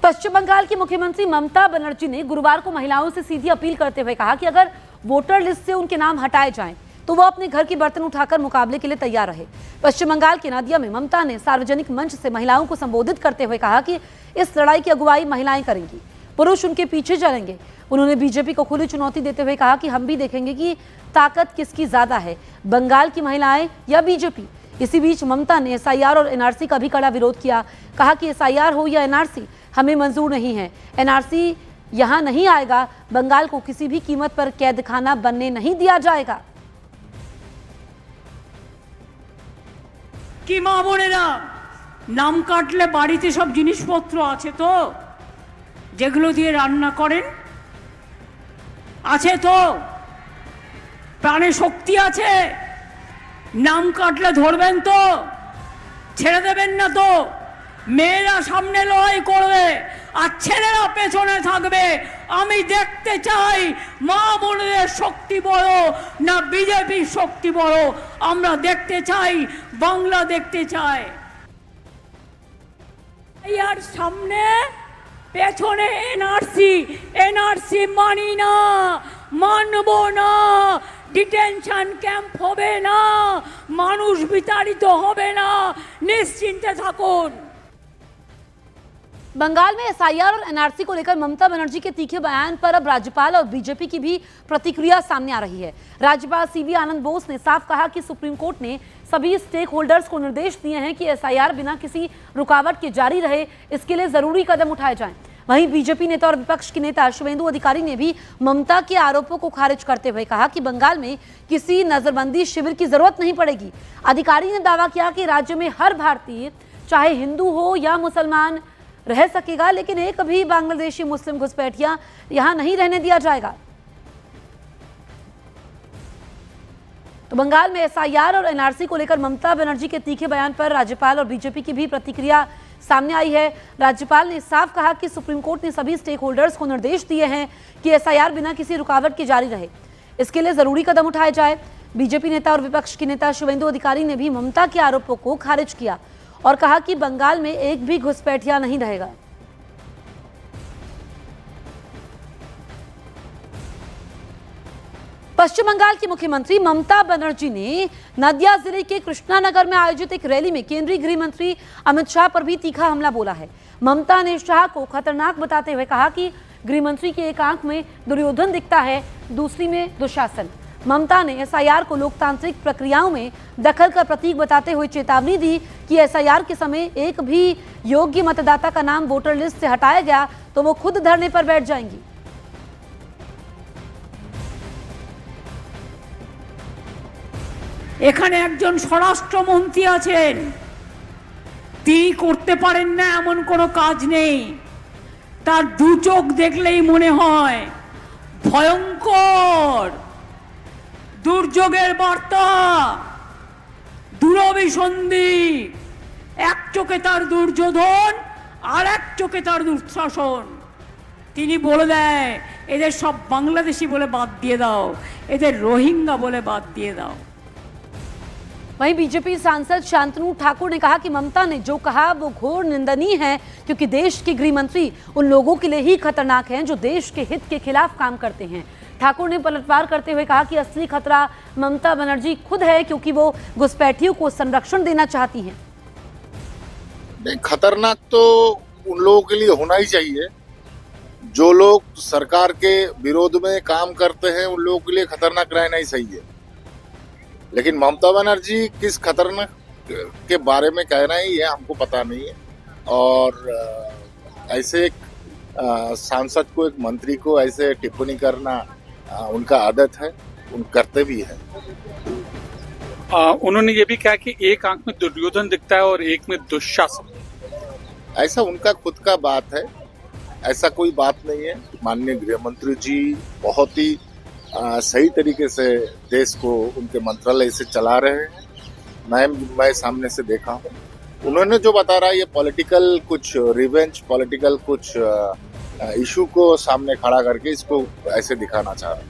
पश्चिम बंगाल की मुख्यमंत्री ममता बनर्जी ने गुरुवार को महिलाओं से सीधी अपील करते हुए कहा कि अगर वोटर लिस्ट से उनके नाम हटाए जाएं तो वो अपने घर की बर्तन उठाकर मुकाबले के लिए तैयार रहे। पश्चिम बंगाल के नदिया में ममता ने सार्वजनिक मंच से महिलाओं को संबोधित करते हुए कहा कि इस लड़ाई की अगुवाई महिलाएं करेंगी, पुरुष उनके पीछे चलेंगे। उन्होंने बीजेपी को खुली चुनौती देते हुए कहा कि हम भी देखेंगे कि ताकत किसकी ज्यादा है, बंगाल की महिलाएं या बीजेपी। इसी बीच ममता ने एसआईआर और एनआरसी का भी कड़ा विरोध किया। कहा कि एसआईआर हो या एनआरसी हमें मंजूर नहीं है। एनआरसी यहां नहीं आएगा। बंगाल को किसी भी कीमत पर कैद खाना बनने नहीं दिया जाएगा। কি মা বোনেরা, নাম কাটলে বাড়িতে সব জিনিসপত্র আছে তো, যেগুলো দিয়ে রান্না করেন আছে তো, প্রাণে শক্তি আছে, নাম কাটলে ধরবেন তো, ছেড়ে দেবেন না তো। মেয়েরা সামনে লড়াই করবে আর ছেলেরা পেছনে থাকবে। আমি দেখতে চাই মা বোনদের শক্তি বড় না বিজেপির শক্তি বড়। আমরা দেখতে চাই, বাংলা দেখতে চাই। আর সামনে পেছনে এনআরসি, এনআরসি মানি না, মানব না। ডিটেনশন ক্যাম্প হবে না, মানুষ বিতাড়িত হবে না, নিশ্চিন্তে থাকুন। बंगाल में एसआईआर और एनआरसी को लेकर ममता बनर्जी के तीखे बयान पर अब राज्यपाल और बीजेपी की भी प्रतिक्रिया सामने आ रही है। राज्यपाल सीवी आनंद बोस ने साफ कहा कि सुप्रीम कोर्ट ने सभी स्टेक होल्डर्स को निर्देश दिए हैं कि एसआईआर बिना किसी रुकावट के जारी रहे, इसके लिए जरूरी कदम उठाए जाएं। वहीं बीजेपी नेता और विपक्ष के नेता शुभेंदु अधिकारी ने भी ममता के आरोपों को खारिज करते हुए कहा कि बंगाल में किसी नजरबंदी शिविर की जरूरत नहीं पड़ेगी। अधिकारी ने दावा किया कि राज्य में हर भारतीय, चाहे हिंदू हो या मुसलमान, रह सकेगा, लेकिन एक भी बांग्लादेशी मुस्लिम घुसपैठिया यहां नहीं रहने दिया जाएगा। तो बंगाल में एसआईआर और एनआरसी को लेकर ममता बनर्जी के तीखे बयान पर राज्यपाल और बीजेपी की भी प्रतिक्रिया सामने आई है। राज्यपाल ने साफ कहा कि सुप्रीम कोर्ट ने सभी स्टेक होल्डर्स को निर्देश दिए हैं कि एसआईआर बिना किसी रुकावट के जारी रहे, इसके लिए जरूरी कदम उठाए जाए। बीजेपी नेता और विपक्ष के नेता शुभेंदु अधिकारी ने भी ममता के आरोपों को खारिज किया और कहा कि बंगाल में एक भी घुसपैठिया नहीं रहेगा। पश्चिम बंगाल की मुख्यमंत्री ममता बनर्जी ने नदिया जिले के कृष्णानगर में आयोजित एक रैली में केंद्रीय गृह मंत्री अमित शाह पर भी तीखा हमला बोला है। ममता ने शाह को खतरनाक बताते हुए कहा कि गृह मंत्री की एक आंख में दुर्योधन दिखता है, दूसरी में दुशासन। ममता ने एसआईआर को लोकतांत्रिक प्रक्रियाओं में दखल का प्रतीक बताते हुए चेतावनी दी कि एसआईआर के समय एक भी योग्य मतदाता का नाम वोटर लिस्ट से हटाया गया तो वो खुद धरने पर बैठ जाएंगी। এখানে একজন স্বরাষ্ট্রমন্ত্রী আছেন, তিনি করতে পারেন না এমন কোনো কাজ নেই। তার দু চোখ দেখলেই মনে হয় ভয়ঙ্কর দুর্যোগের বার্তা, দুরভিসন্ধি। এক চোখে তার দুর্যোধন আর এক চোখে তার দুঃশাসন। তিনি বলে দেয় এদের সব বাংলাদেশি বলে বাদ দিয়ে দাও, এদের রোহিঙ্গা বলে বাদ দিয়ে দাও। वहीं बीजेपी सांसद शांतनु ठाकुर ने कहा कि ममता ने जो कहा वो घोर निंदनीय है, क्योंकि देश के गृह मंत्री उन लोगों के लिए ही खतरनाक हैं जो देश के हित के खिलाफ काम करते हैं। ठाकुर ने पलटवार करते हुए कहा कि असली खतरा ममता बनर्जी खुद है, क्योंकि वो घुसपैठियों को संरक्षण देना चाहती हैं। खतरनाक तो उन लोगों के लिए होना ही चाहिए जो लोग सरकार के विरोध में काम करते हैं, उन लोगों के लिए खतरनाक रहना ही सही है। लेकिन ममता बनर्जी किस खतरनाक के बारे में कह रहे हैं ये हमको पता नहीं है। और ऐसे एक सांसद को, एक मंत्री को ऐसे टिप्पणी करना उनका आदत है, उन करते भी है। उन्होंने ये भी कहा कि एक आंख में दुर्योधन दिखता है और एक में दुशासन। ऐसा उनका खुद का बात है, ऐसा कोई बात नहीं है। माननीय गृह मंत्री जी बहुत ही सही तरीके से देश को उनके मंत्रालय से चला रहे हैं। मैं सामने से देखा हूँ। उन्होंने जो बता रहा है ये पॉलिटिकल कुछ रिवेंज, पॉलिटिकल कुछ इशू को सामने खड़ा करके इसको ऐसे दिखाना चाह रहे हैं।